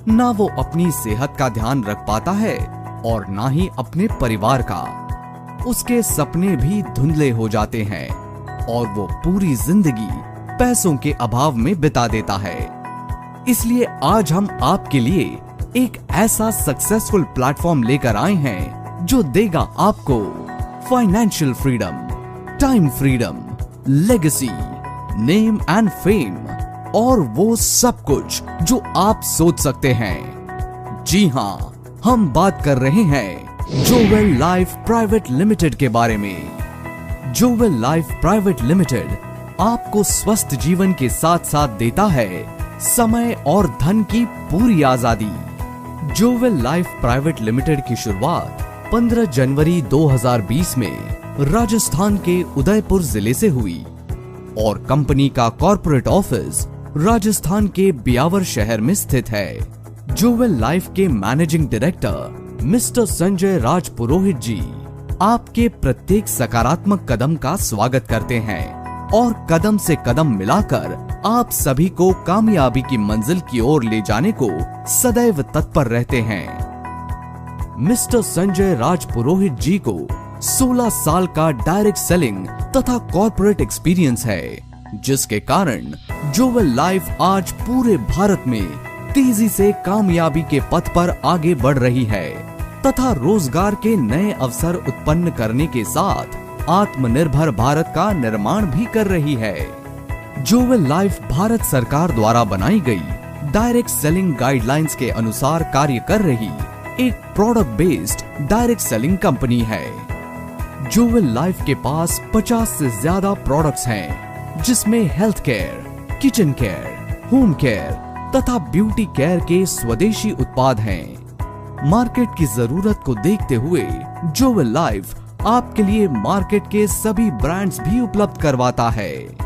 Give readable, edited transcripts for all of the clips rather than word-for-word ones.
ना वो अपनी सेहत का ध्यान रख पाता है और ना ही अपने परिवार का। उसके सपने भी धुंधले हो जाते हैं और वो पूरी जिंदगी पैसों के अभाव में बिता देता है। इसलिए आज हम आपके लिए एक ऐसा सक्सेसफुल प्लेटफॉर्म लेकर आए हैं जो देगा आपको financial freedom, time freedom, legacy, name and fame और वो सब कुछ जो आप सोच सकते हैं। जी हाँ, हम बात कर रहे हैं जोवेल लाइफ प्राइवेट लिमिटेड के बारे में। जोवेल लाइफ प्राइवेट लिमिटेड आपको स्वस्थ जीवन के साथ साथ देता है समय और धन की पूरी आजादी। जोवेल लाइफ प्राइवेट लिमिटेड की शुरुआत 15 जनवरी 2020 में राजस्थान के उदयपुर जिले से हुई और कंपनी का कॉर्पोरेट ऑफिस राजस्थान के ब्यावर शहर में स्थित है। जोवेल लाइफ के managing director mister Sanjay Raj Purohit जी आपके प्रत्येक सकारात्मक कदम का स्वागत करते हैं और कदम से कदम मिलाकर आप सभी को कामयाबी की मंजिल की ओर ले जाने को सदैव तत्पर रहते हैं। मिस्टर संजय राज पुरोहित जी को 16 साल का डायरेक्ट सेलिंग तथा कॉर्पोरेट एक्सपीरियंस है, जिसके कारण जोवेल लाइफ आज पूरे भारत में तेजी से कामयाबी के पथ पर आगे बढ़ रही है तथा रोजगार के नए अवसर उत्पन्न करने के साथ आत्मनिर्भर भारत का निर्माण भी कर रही है। जोवेल लाइफ भारत सरकार द्वारा बनाई गई डायरेक्ट सेलिंग गाइडलाइंस के अनुसार कार्य कर रही एक product based direct selling company है। जोवेल लाइफ के पास 50 से ज्यादा प्रोडक्ट्स हैं, जिसमें health care, kitchen care, home care तथा ब्यूटी केयर के स्वदेशी उत्पाद हैं। मार्केट की जरूरत को देखते हुए जोवेल लाइफ आपके लिए मार्केट के सभी ब्रांड्स भी उपलब्ध करवाता है।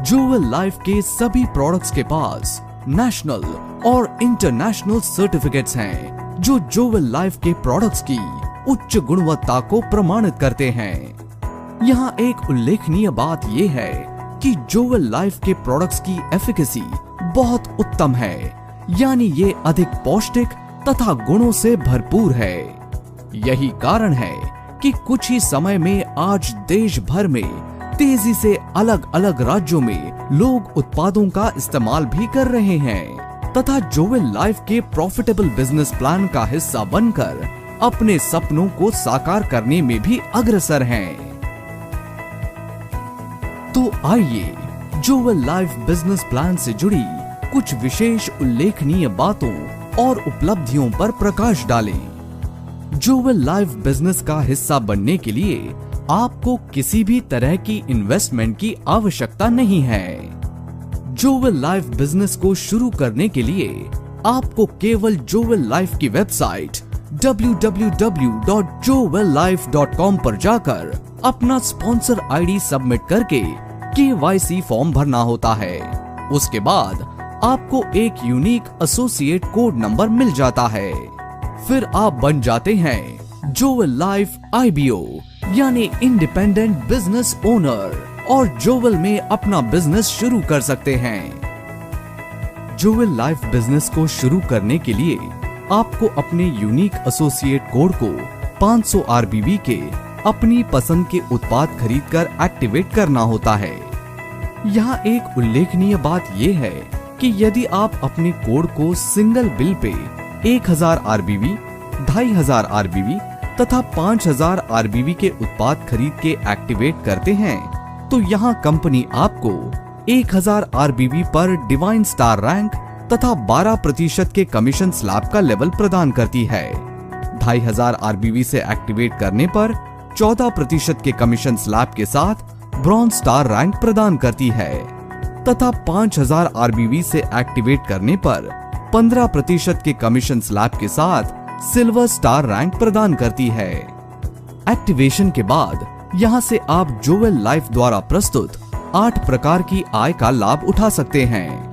जोवेल लाइफ के सभी प्रोडक्ट्स के पास नेशनल और इंटरनेशनल सर्टिफिकेट्स हैं, जो जोवेल लाइफ के प्रोडक्ट्स की उच्च गुणवत्ता को प्रमाणित करते हैं। यहाँ एक उल्लेखनीय बात यह है कि जोवेल लाइफ के प्रोडक्ट्स की एफिकेसी बहुत उत्तम है, यानी ये अधिक पौष्टिक तथा गुणों से भरपूर है। यही कारण है कि कुछ ही समय में आज देश भर में तेजी से अलग अलग राज्यों में लोग उत्पादों का इस्तेमाल भी कर रहे हैं तथा जोवेल लाइफ के प्रॉफिटेबल बिजनेस प्लान का हिस्सा बनकर अपने सपनों को साकार करने में भी अग्रसर हैं। तो आइए जोवेल लाइफ बिजनेस प्लान से जुड़ी कुछ विशेष उल्लेखनीय बातों और उपलब्धियों पर प्रकाश डालें। जोवेल लाइफ बिजनेस का हिस्सा बनने के लिए आपको किसी भी तरह की इन्वेस्टमेंट की आवश्यकता नहीं है। जोवेल लाइफ बिजनेस को शुरू करने के लिए आपको केवल जोवेल लाइफ की वेबसाइट www.jovellife.com पर जाकर अपना स्पॉन्सर आईडी सबमिट करके KYC फॉर्म भरना होता है। उसके बाद आपको एक यूनिक एसोसिएट कोड नंबर मिल जाता है। फिर आप बन जाते हैं जोवेल लाइफ IBO यानी इंडिपेंडेंट बिजनेस ओनर और जोवेल में अपना बिजनेस शुरू कर सकते हैं। जोवेल लाइफ बिजनेस को शुरू करने के लिए आपको अपने यूनिक एसोसिएट कोड को 500 RBB के अपनी पसंद के उत्पाद खरीदकर एक्टिवेट करना होता है। यहाँ एक उल्लेखनीय बात यह है कि यदि आप अपने कोड को single bill pay 1000 RBB, 2500 RBB तथा 5000 RBB के उत्पाद खरीद के एक्टिवेट करते हैं, तो यहाँ कंपनी आपको 1000 RBB पर डिवाइन स्टार रैंक तथा 12% के कमीशन स्लैब का लेवल प्रदान करती है। 2500 RBB से एक्टिवेट करने पर 14% के कमीशन स्लैब के साथ ब्रॉन्ज स्टार रैंक प्रदान करती है तथा 5000 RBB से एक्टिवेट करने पर 15% के कमीशन स्लैब के साथ सिल्वर स्टार रैंक प्रदान करती है। एक्टिवेशन के बाद यहां से आप जोवेल लाइफ द्वारा प्रस्तुत 8 प्रकार की आय का लाभ उठा सकते हैं।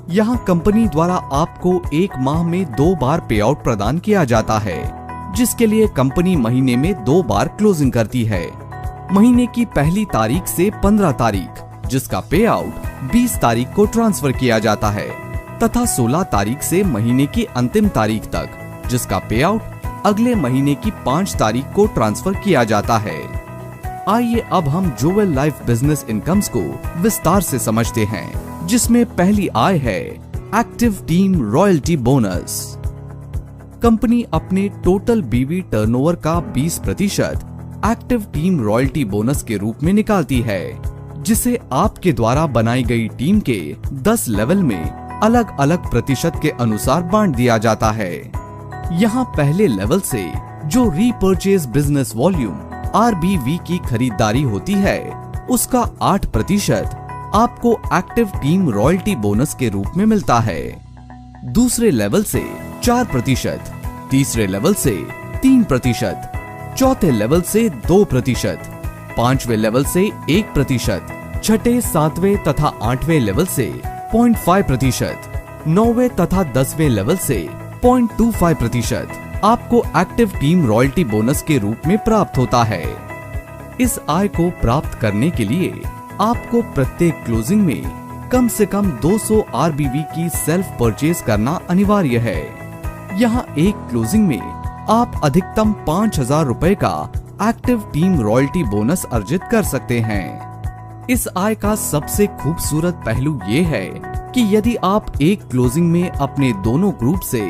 यहां कंपनी द्वारा आपको एक माह में 2 बार पे आउट प्रदान किया जाता है, जिसके लिए कंपनी महीने में 2 बार क्लोजिंग करती है। महीने की पहली तारीख से 15 तारीख, जिसका पे आउट 20 तारीख को ट्रांसफर किया जाता है। तथा 16 तारीख से महीने की अंतिम तारीख तक, जिसका पे आउट अगले महीने की 5 तारीख को ट्रांसफर किया जाता है। आइए अब हम जोवेल लाइफ बिजनेस इनकम्स को विस्तार से समझते हैं, जिसमें पहली आय है active team royalty bonus. Company अपने टोटल बीवी टर्नओवर का 20% एक्टिव टीम रॉयल्टी बोनस के रूप में निकालती है, जिसे आपके द्वारा बनाई गई टीम के 10 लेवल में अलग अलग प्रतिशत के अनुसार बांट दिया जाता है। यहाँ पहले लेवल से जो रीपर्चेज बिजनेस वॉल्यूम RBV की खरीदारी होती है, उसका 8% आपको एक्टिव टीम रॉयल्टी बोनस के रूप में मिलता है। दूसरे लेवल से 4%, तीसरे लेवल से 3%, चौथे लेवल से 2%, पांचवें लेवल से 1%, छठे, सातवें तथा 8वें लेवल से 0.5%, 9वें तथा 10वें लेवल से 0.25% आपको एक्टिव टीम रॉयल्टी बोनस के रूप में प्राप्त होता है। इस आय को प्राप्त करने के लिए आपको प्रत्येक क्लोजिंग में कम से कम 200 RBV की सेल्फ परचेज करना अनिवार्य है। यहाँ एक क्लोजिंग में आप अधिकतम 5,000 रुपए का एक्टिव टीम रॉयल्टी बोनस अर्जित कर सकते हैं। इस आय का सबसे खूबसूरत पहलू ये है कि यदि आप एक क्लोजिंग में अपने दोनों ग्रुप से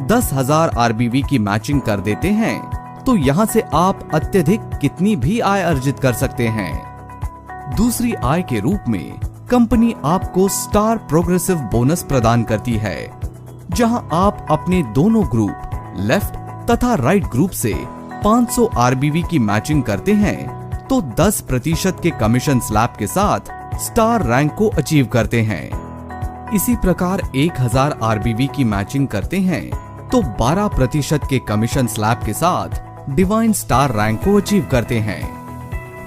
10,000 RBV की मैचिंग कर देते हैं, तो यहाँ से आप अत्यधिक कितनी भी आय अर्जित कर सकते हैं। दूसरी आय के रूप में कंपनी आपको स्टार प्रोग्रेसिव बोनस प्रदान करती है, जहां आप अपने दोनों ग्रुप लेफ्ट तथा राइट ग्रुप से 500 RBV की मैचिंग करते हैं तो 10% के कमीशन स्लैब के साथ स्टार रैंक को अचीव करते हैं। इसी प्रकार 1000 RBV की मैचिंग करते हैं तो 12% के कमीशन स्लैब के साथ डिवाइन स्टार रैंक को अचीव करते हैं।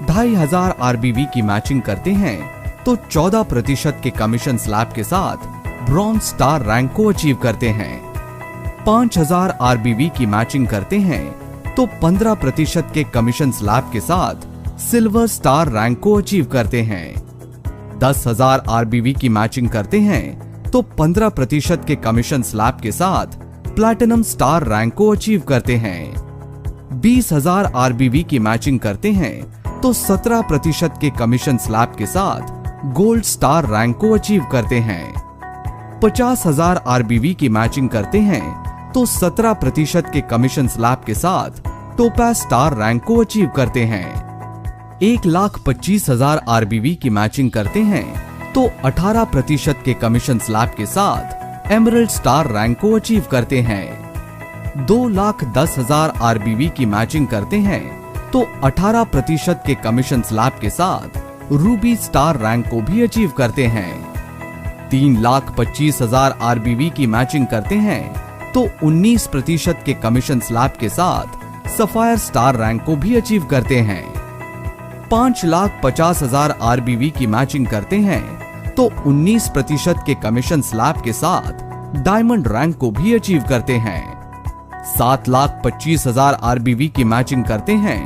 2500 RBV की मैचिंग करते हैं तो 14% के कमीशन स्लैब के साथ ब्रॉन्ज स्टार रैंक को अचीव करते हैं। 5000 RBV की मैचिंग करते हैं तो 15% के कमीशन स्लैब के साथ सिल्वर स्टार रैंक को अचीव करते हैं। 10,000 RBV की मैचिंग करते हैं तो 15% के कमीशन स्लैब के साथ प्लैटिनम स्टार रैंक को अचीव करते हैं। 20,000 RBV की मैचिंग करते हैं तो 17% के कमीशन स्लैब के साथ गोल्ड स्टार रैंक को अचीव करते हैं। 50,000 RBV की मैचिंग करते हैं तो 17% के कमीशन स्लैब के साथ टोपैज स्टार रैंक को अचीव करते हैं। 1,25,000 RBV की मैचिंग करते हैं तो 18% के कमीशन स्लैब के साथ एमरल्ड स्टार रैंक को अचीव करते हैं। 2,10,000 RBV की मैचिंग करते हैं तो 18% के कमीशन स्लैब के साथ रूबी स्टार रैंक को भी अचीव करते हैं। 3,25,000 RBV की मैचिंग करते हैं तो 19% के कमीशन स्लैब के साथ सफायर स्टार रैंक को भी अचीव करते हैं। 5,50,000 RBV की मैचिंग करते हैं तो 19% के कमीशन स्लैब के साथ डायमंड रैंक को भी अचीव करते हैं। 7,25,000 RBV की मैचिंग करते हैं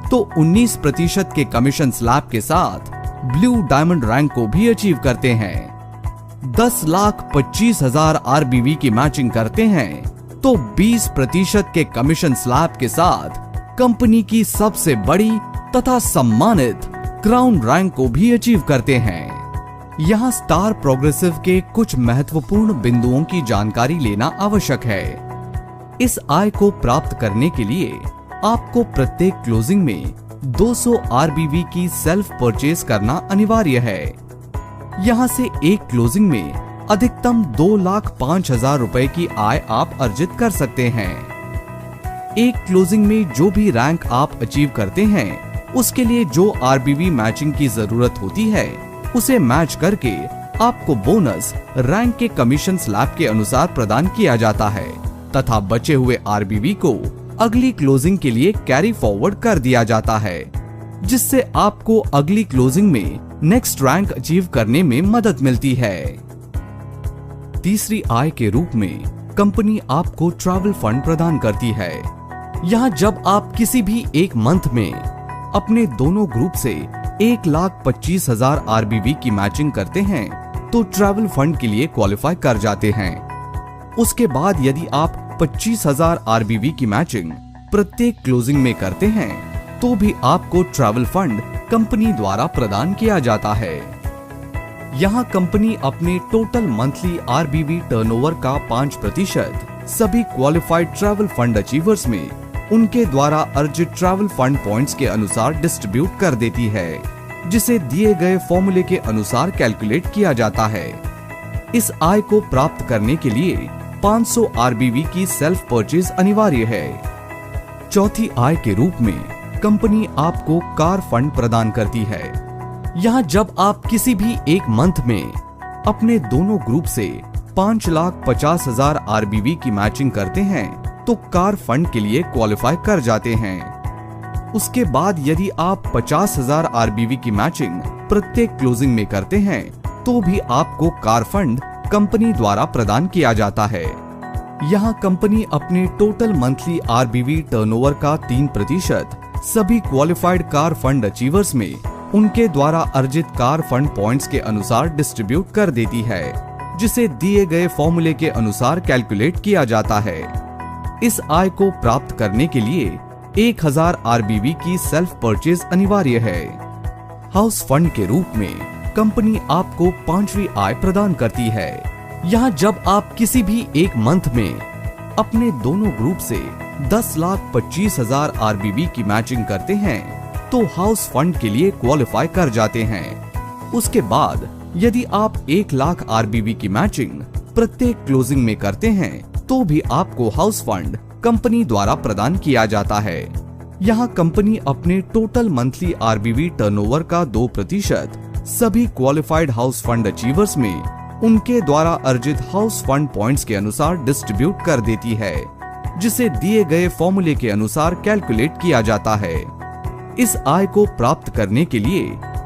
तो 19% के कमीशन स्लैब के साथ ब्लू डायमंड रैंक को भी अचीव करते हैं। 10,25,000 RBV की मैचिंग करते हैं तो 20% के कमीशन स्लैब के साथ कंपनी की सबसे बड़ी तथा सम्मानित क्राउन रैंक को भी अचीव करते हैं। यहाँ स्टार प्रोग्रेसिव के कुछ महत्वपूर्ण बिंदुओं की जानकारी लेना आवश्यक है। इस आय को प्राप्त करने के लिए आपको प्रत्येक क्लोजिंग में 200 RBV की सेल्फ परचेज करना अनिवार्य है। यहाँ से एक क्लोजिंग में अधिकतम 2,05,000 रुपए की आय आप अर्जित कर सकते हैं। एक क्लोजिंग में जो भी रैंक आप अचीव करते हैं, उसके लिए जो RBV मैचिंग की जरूरत होती है, उसे मैच करके आपको बोनस रैंक के कमीशन स्लैब के अनुसार प्रदान किया जाता है तथा बचे हुए RBV को अगली क्लोजिंग के लिए कैरी फॉरवर्ड कर दिया जाता है, जिससे आपको अगली क्लोजिंग में नेक्स्ट रैंक अचीव करने में मदद मिलती है। तीसरी आय के रूप में कंपनी आपको ट्रैवल फंड प्रदान करती है। यहाँ जब आप किसी भी एक मंथ में अपने दोनों ग्रुप से 1,25,000 RBV की मैचिंग करते हैं तो ट्रैवल फंड के लिए क्वालिफाई कर जाते हैं। उसके बाद यदि आप 25,000 आरबीवी की मैचिंग प्रत्येक क्लोजिंग में करते हैं तो भी आपको ट्रैवल फंड कंपनी द्वारा प्रदान किया जाता है। यहाँ कंपनी अपने टोटल मंथली आरबीवी टर्नओवर का 5% सभी क्वालिफाइड ट्रैवल फंड अचीवर्स में उनके द्वारा अर्जित ट्रैवल फंड पॉइंट्स के अनुसार डिस्ट्रीब्यूट कर देती है, जिसे दिए गए फॉर्मूले के अनुसार कैलकुलेट किया जाता है। इस आय को प्राप्त करने के लिए 500 आरबीवी की सेल्फ परचेज अनिवार्य है। चौथी आय के रूप में कंपनी आपको कार फंड प्रदान करती है। यहाँ जब आप किसी भी एक मंथ में अपने दोनों ग्रुप से 5,50,000 आरबीवी की मैचिंग करते हैं तो कार फंड के लिए क्वालिफाई कर जाते हैं। उसके बाद यदि आप 50,000 आरबीवी की मैचिंग प्रत्येक क्लोजिंग में करते हैं तो भी आपको कार फंड कंपनी द्वारा प्रदान किया जाता है। यहाँ कंपनी अपने टोटल मंथली आरबीवी टर्नओवर का 3% सभी क्वालिफाइड कार फंड अचीवर्स में उनके द्वारा अर्जित कार फंड पॉइंट्स के अनुसार डिस्ट्रीब्यूट कर देती है, जिसे दिए गए फॉर्मूले के अनुसार कैलकुलेट किया जाता है। इस आय को प्राप्त करने के लिए 1,000 आरबीवी की सेल्फ परचेज अनिवार्य है। हाउस फंड के रूप में कंपनी आपको 5वीं आय प्रदान करती है। यहाँ जब आप किसी भी एक मंथ में अपने दोनों ग्रुप से 10,25,000 आरबीवी की मैचिंग करते हैं तो हाउस फंड के लिए क्वालिफाई कर जाते हैं। उसके बाद यदि आप 1,00,000 आरबीवी की मैचिंग प्रत्येक क्लोजिंग में करते हैं तो भी आपको हाउस फंड कंपनी द्वारा प्रदान किया जाता है। यहाँ कंपनी अपने टोटल मंथली आरबीवी टर्नओवर का 2% सभी क्वालिफाइड हाउस फंड अचीवर्स में उनके द्वारा अर्जित हाउस फंड पॉइंट्स के अनुसार डिस्ट्रीब्यूट कर देती है, जिसे दिए गए फॉर्मूले के अनुसार कैलकुलेट किया जाता है। इस आय को प्राप्त करने के लिए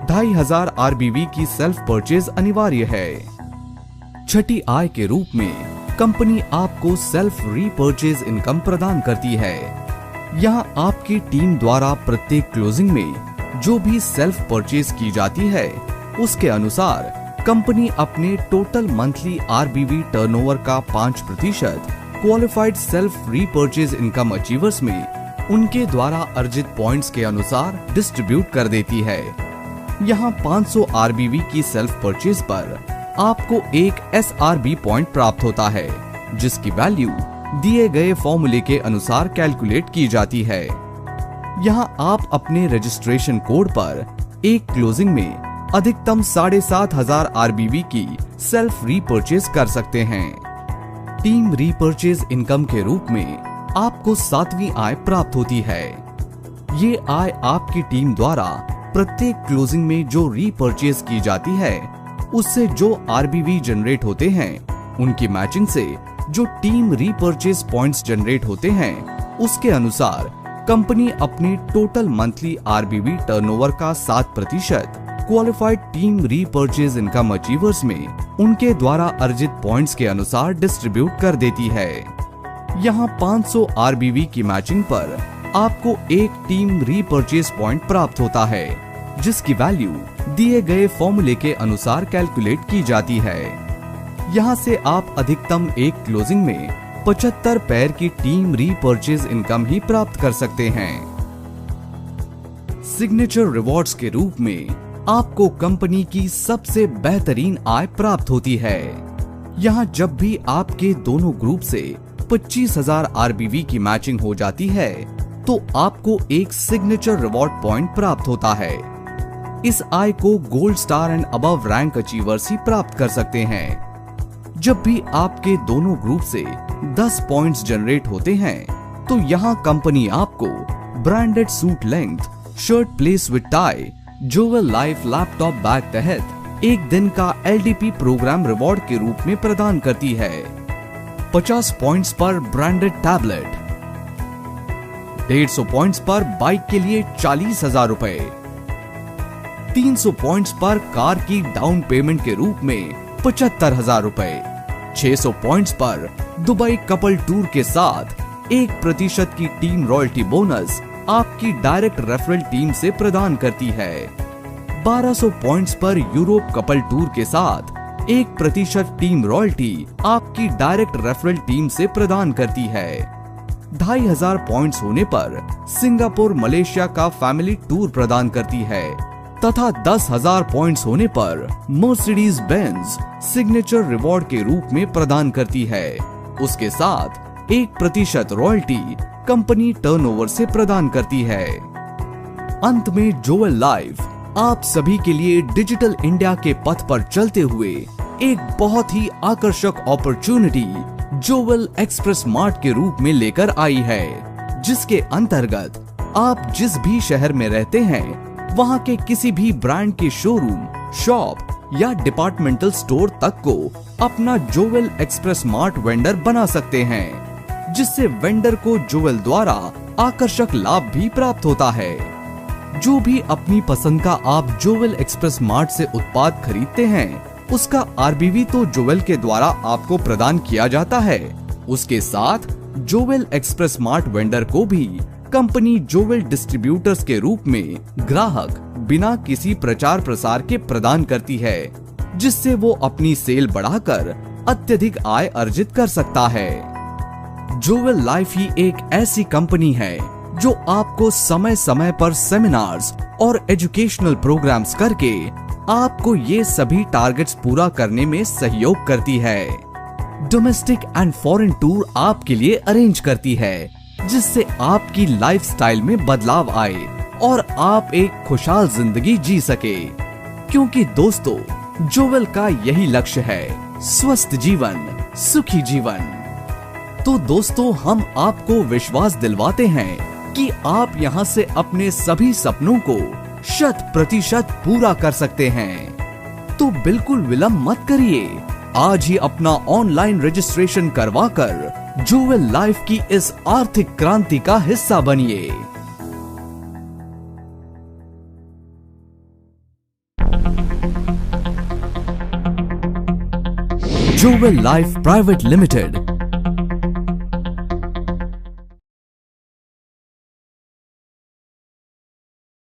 2,500 आरबीवी की सेल्फ परचेज अनिवार्य है। छठी आय के रूप में कंपनी आपको सेल्फ रीपर्चेज इनकम प्रदान करती है। यहाँ आपकी टीम द्वारा प्रत्येक क्लोजिंग में जो भी सेल्फ परचेज की जाती है उसके अनुसार कंपनी अपने टोटल मंथली आरबीवी टर्नओवर का 5% qualified self repurchase income achievers में उनके द्वारा अर्जित पॉइंट्स के अनुसार डिस्ट्रीब्यूट कर देती है। यहाँ 500 आरबीवी की सेल्फ परचेज पर आपको एक एसआरबी पॉइंट प्राप्त होता है, जिसकी वैल्यू दिए गए फॉर्मूले के अनुसार कैलकुलेट की जाती है। यहाँ आप अपने रजिस्ट्रेशन कोड पर एक क्लोजिंग में अधिकतम 7,500 आरबीवी की सेल्फ रीपर्चेज कर सकते हैं। टीम रीपर्चेज इनकम के रूप में आपको 7वीं आय प्राप्त होती है। ये आय आपकी टीम द्वारा प्रत्येक क्लोजिंग में जो रीपर्चेज की जाती है उससे जो आरबीवी जनरेट होते हैं उनकी मैचिंग से जो टीम रीपर्चेज पॉइंट्स जनरेट होते हैं उसके अनुसार कंपनी अपने टोटल मंथली आरबीवी टर्नओवर का 7% qualified team repurchase income achievers में उनके द्वारा अर्जित पॉइंट्स के अनुसार डिस्ट्रीब्यूट कर देती है। यहाँ 500 आरबीवी की मैचिंग पर आपको एक टीम रीपर्चेज पॉइंट प्राप्त होता है, जिसकी वैल्यू दिए गए फॉर्मूले के अनुसार कैलकुलेट की जाती है। यहाँ से आप अधिकतम एक क्लोजिंग में 75 पैर की टीम रीपर्चेज इनकम ही प्राप्त कर सकते हैं। सिग्नेचर रिवॉर्ड्स के रूप में आपको कंपनी की सबसे बेहतरीन आय प्राप्त होती है। यहाँ जब भी आपके दोनों ग्रुप से 25,000 आरबीवी की मैचिंग हो जाती है तो आपको एक सिग्नेचर रिवॉर्ड पॉइंट प्राप्त होता है। इस आय को gold star and above rank achievers ही प्राप्त कर सकते हैं। जब भी आपके दोनों ग्रुप से 10 पॉइंट्स जनरेट होते हैं तो यहाँ कंपनी आपको branded suit length, shirt place with tie, जोवेल लाइफ लैपटॉप बैग तहत एक दिन का एलडीपी प्रोग्राम रिवॉर्ड के रूप में प्रदान करती है। 50 पॉइंट्स पर ब्रांडेड टैबलेट, 150 पॉइंट्स पर बाइक के लिए 40,000 रुपए, 300 पॉइंट्स पर कार की डाउन पेमेंट के रूप में 75,000 रुपए, 600 पॉइंट्स पर दुबई कपल टूर के साथ 1% की टीम रॉयल्टी बोनस आपकी डायरेक्ट रेफरल टीम से प्रदान करती है। 1200 पॉइंट्स पर यूरोप कपल टूर के साथ 1% टीम रॉयल्टी आपकी डायरेक्ट रेफरल टीम से प्रदान करती है। 2500 पॉइंट्स होने पर सिंगापुर मलेशिया का फैमिली टूर प्रदान करती है तथा 10,000 पॉइंट्स होने पर मर्सिडीज बेंज सिग्नेचर रिवॉर्ड के रूप में प्रदान करती है। उसके साथ 1% रॉयल्टी कंपनी टर्नओवर से प्रदान करती है। अंत में जोवेल लाइफ आप सभी के लिए डिजिटल इंडिया के पथ पर चलते हुए एक बहुत ही आकर्षक अपॉर्चुनिटी जोवेल एक्सप्रेस मार्ट के रूप में लेकर आई है, जिसके अंतर्गत आप जिस भी शहर में रहते हैं वहां के किसी भी ब्रांड के शोरूम, शॉप या डिपार्टमेंटल स्टोर तक को अपना जोवेल एक्सप्रेस मार्ट वेंडर बना सकते हैं, जिससे वेंडर को जोवेल द्वारा आकर्षक लाभ भी प्राप्त होता है। जो भी अपनी पसंद का आप जोवेल एक्सप्रेस मार्ट से उत्पाद खरीदते हैं उसका आरबीवी तो जोवेल के द्वारा आपको प्रदान किया जाता है। उसके साथ जोवेल एक्सप्रेस मार्ट वेंडर को भी कंपनी जोवेल डिस्ट्रीब्यूटर्स के रूप में ग्राहक बिना किसी प्रचार प्रसार के प्रदान करती है, जिससे वो अपनी सेल बढ़ाकर अत्यधिक आय अर्जित कर सकता है। जोवेल लाइफ ही एक ऐसी कंपनी है जो आपको समय समय पर सेमिनार्स और एजुकेशनल प्रोग्राम्स करके आपको ये सभी टारगेट्स पूरा करने में सहयोग करती है। डोमेस्टिक एंड फॉरेन टूर आपके लिए अरेंज करती है, जिससे आपकी लाइफस्टाइल में बदलाव आए और आप एक खुशहाल जिंदगी जी सके। क्योंकि दोस्तों, जोवेल का यही लक्ष्य है, स्वस्थ जीवन, सुखी जीवन। तो दोस्तों, हम आपको विश्वास दिलवाते हैं कि आप यहां से अपने सभी सपनों को 100% पूरा कर सकते हैं। तो बिल्कुल विलंब मत करिए, आज ही अपना ऑनलाइन रजिस्ट्रेशन करवाकर जोवेल लाइफ की इस आर्थिक क्रांति का हिस्सा बनिए। जोवेल लाइफ प्राइवेट लिमिटेड